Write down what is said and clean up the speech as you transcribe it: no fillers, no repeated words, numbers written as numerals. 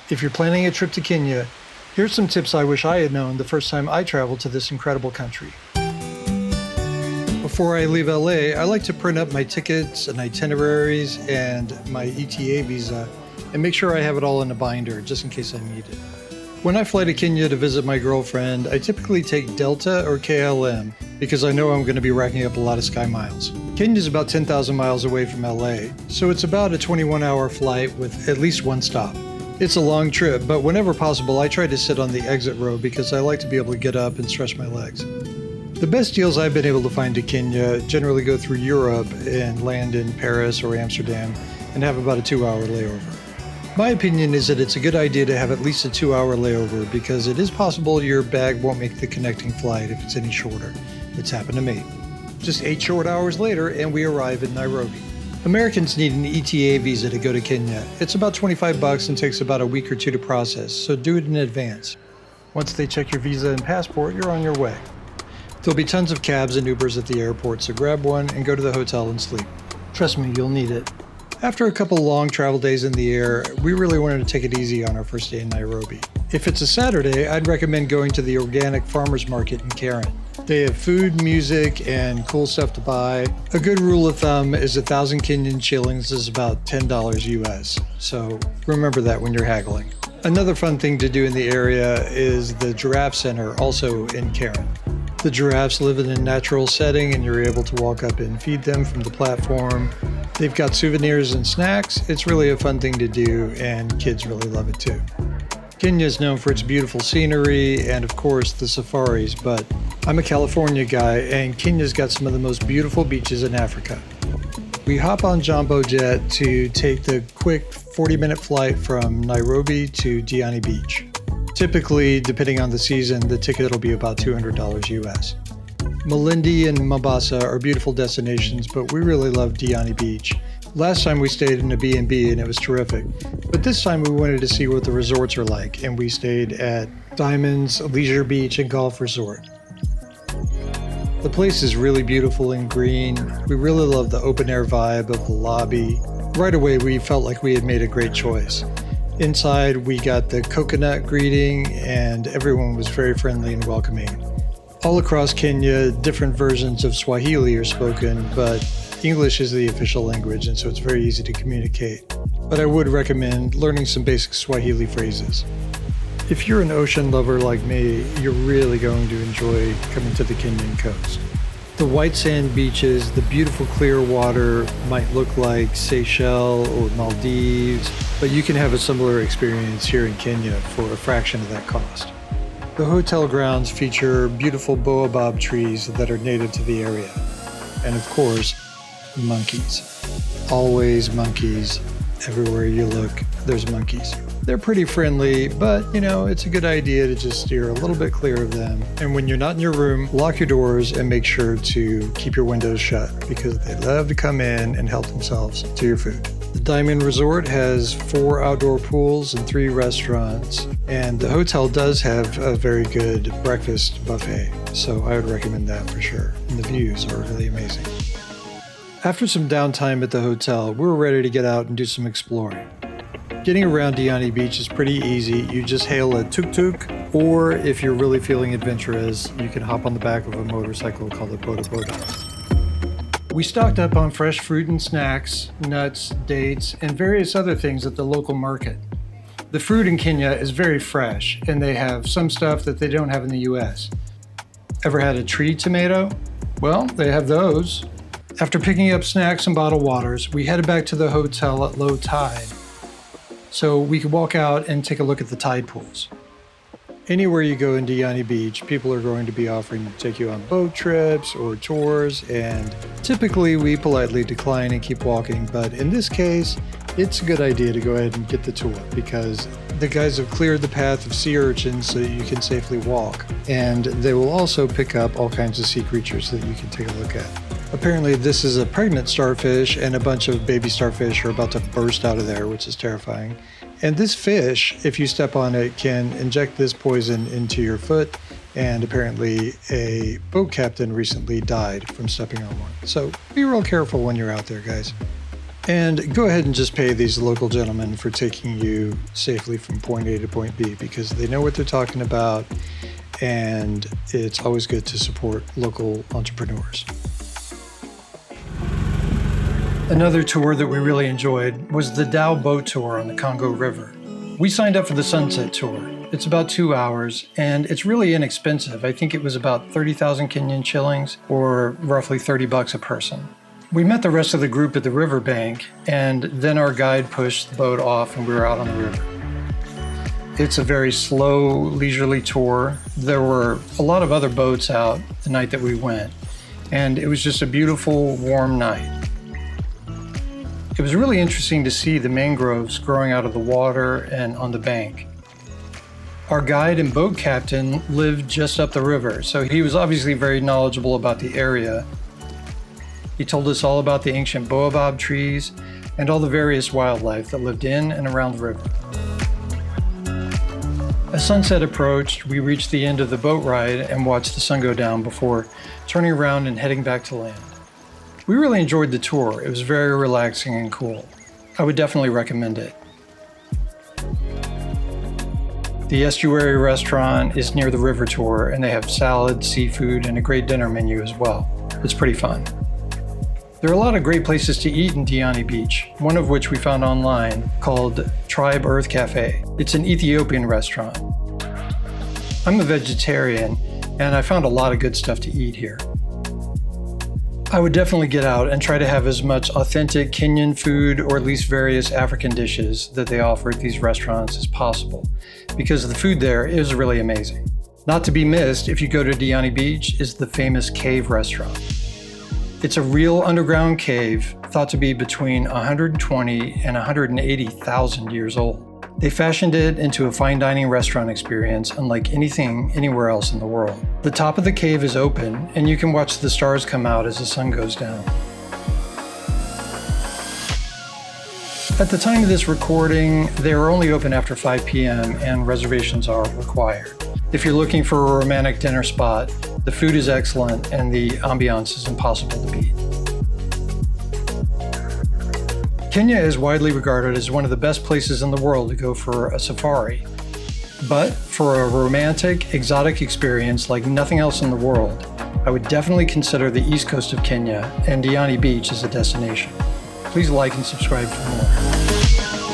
If you're planning a trip to Kenya, here's some tips I wish I had known the first time I traveled to this incredible country. Before I leave LA, I like to print up my tickets and itineraries and my ETA visa and make sure I have it all in a binder just in case I need it. When I fly to Kenya to visit my girlfriend, I typically take Delta or KLM because I know I'm going to be racking up a lot of sky miles. Kenya is about 10,000 miles away from LA, so it's about a 21-hour flight with at least one stop. It's a long trip, but whenever possible, I try to sit on the exit row because I like to be able to get up and stretch my legs. The best deals I've been able to find to Kenya generally go through Europe and land in Paris or Amsterdam and have about a 2-hour layover. My opinion is that it's a good idea to have at least a 2-hour layover because it is possible your bag won't make the connecting flight if it's any shorter. It's happened to me. Just 8 short hours later and we arrive in Nairobi. Americans need an ETA visa to go to Kenya. It's about $25 and takes about a week or two to process, so do it in advance. Once they check your visa and passport, you're on your way. There'll be tons of cabs and Ubers at the airport, so grab one and go to the hotel and sleep. Trust me, you'll need it. After a couple long travel days in the air, we really wanted to take it easy on our first day in Nairobi. If it's a Saturday, I'd recommend going to the organic farmers market in Karen. They have food, music, and cool stuff to buy. A good rule of thumb is 1,000 Kenyan shillings is about $10 US, so remember that when you're haggling. Another fun thing to do in the area is the Giraffe Center, also in Karen. The giraffes live in a natural setting and you're able to walk up and feed them from the platform. They've got souvenirs and snacks. It's really a fun thing to do and kids really love it too. Kenya is known for its beautiful scenery and of course the safaris, but I'm a California guy and Kenya's got some of the most beautiful beaches in Africa. We hop on Jumbo Jet to take the quick 40-minute flight from Nairobi to Diani Beach. Typically, depending on the season, the ticket will be about $200 US. Malindi and Mombasa are beautiful destinations, but we really love Diani Beach. Last time we stayed in a B&B and it was terrific, but this time we wanted to see what the resorts are like, and we stayed at Diamond's Leisure Beach and Golf Resort. The place is really beautiful and green. We really love the open-air vibe of the lobby. Right away, we felt like we had made a great choice. Inside, we got the coconut greeting, and everyone was very friendly and welcoming. All across Kenya, different versions of Swahili are spoken, but English is the official language, and so it's very easy to communicate. But I would recommend learning some basic Swahili phrases. If you're an ocean lover like me, you're really going to enjoy coming to the Kenyan coast. The white sand beaches, the beautiful clear water might look like Seychelles or Maldives, but you can have a similar experience here in Kenya for a fraction of that cost. The hotel grounds feature beautiful baobab trees that are native to the area. And of course, monkeys. Always monkeys. Everywhere you look, there's monkeys. They're pretty friendly, but it's a good idea to just steer a little bit clear of them. And when you're not in your room, lock your doors and make sure to keep your windows shut because they love to come in and help themselves to your food. The Diamond Resort has 4 outdoor pools and 3 restaurants, and the hotel does have a very good breakfast buffet, so I would recommend that for sure. And the views are really amazing. After some downtime at the hotel, we were ready to get out and do some exploring. Getting around Diani Beach is pretty easy. You just hail a tuk-tuk, or if you're really feeling adventurous, you can hop on the back of a motorcycle called a boda boda. We stocked up on fresh fruit and snacks, nuts, dates, and various other things at the local market. The fruit in Kenya is very fresh, and they have some stuff that they don't have in the US. Ever had a tree tomato? Well, they have those. After picking up snacks and bottled waters, we headed back to the hotel at low tide, so we could walk out and take a look at the tide pools. Anywhere you go in Diani Beach, people are going to be offering to take you on boat trips or tours, and typically we politely decline and keep walking, but in this case, it's a good idea to go ahead and get the tour because the guys have cleared the path of sea urchins so you can safely walk, and they will also pick up all kinds of sea creatures that you can take a look at. Apparently this is a pregnant starfish and a bunch of baby starfish are about to burst out of there, which is terrifying. And this fish, if you step on it, can inject this poison into your foot, and apparently a boat captain recently died from stepping on one. So be real careful when you're out there, guys. And go ahead and just pay these local gentlemen for taking you safely from point A to point B, because they know what they're talking about, and it's always good to support local entrepreneurs. Another tour that we really enjoyed was the Dhow boat tour on the Congo River. We signed up for the Sunset Tour. It's about 2 hours, and it's really inexpensive. I think it was about 30,000 Kenyan shillings, or roughly $30 a person. We met the rest of the group at the riverbank, and then our guide pushed the boat off and we were out on the river. It's a very slow, leisurely tour. There were a lot of other boats out the night that we went, and it was just a beautiful, warm night. It was really interesting to see the mangroves growing out of the water and on the bank. Our guide and boat captain lived just up the river, so he was obviously very knowledgeable about the area. He told us all about the ancient baobab trees and all the various wildlife that lived in and around the river. As sunset approached, we reached the end of the boat ride and watched the sun go down before turning around and heading back to land. We really enjoyed the tour. It was very relaxing and cool. I would definitely recommend it. The Estuary restaurant is near the river tour, and they have salad, seafood, and a great dinner menu as well. It's pretty fun. There are a lot of great places to eat in Diani Beach, one of which we found online called Tribe Earth Cafe. It's an Ethiopian restaurant. I'm a vegetarian, and I found a lot of good stuff to eat here. I would definitely get out and try to have as much authentic Kenyan food, or at least various African dishes that they offer at these restaurants as possible, because the food there is really amazing. Not to be missed, if you go to Diani Beach, is the famous cave restaurant. It's a real underground cave thought to be between 120 and 180,000 years old. They fashioned it into a fine dining restaurant experience unlike anything anywhere else in the world. The top of the cave is open, and you can watch the stars come out as the sun goes down. At the time of this recording, they are only open after 5 p.m. and reservations are required. If you're looking for a romantic dinner spot, the food is excellent and the ambiance is impossible to beat. Kenya is widely regarded as one of the best places in the world to go for a safari. But for a romantic, exotic experience like nothing else in the world, I would definitely consider the east coast of Kenya and Diani Beach as a destination. Please like and subscribe for more.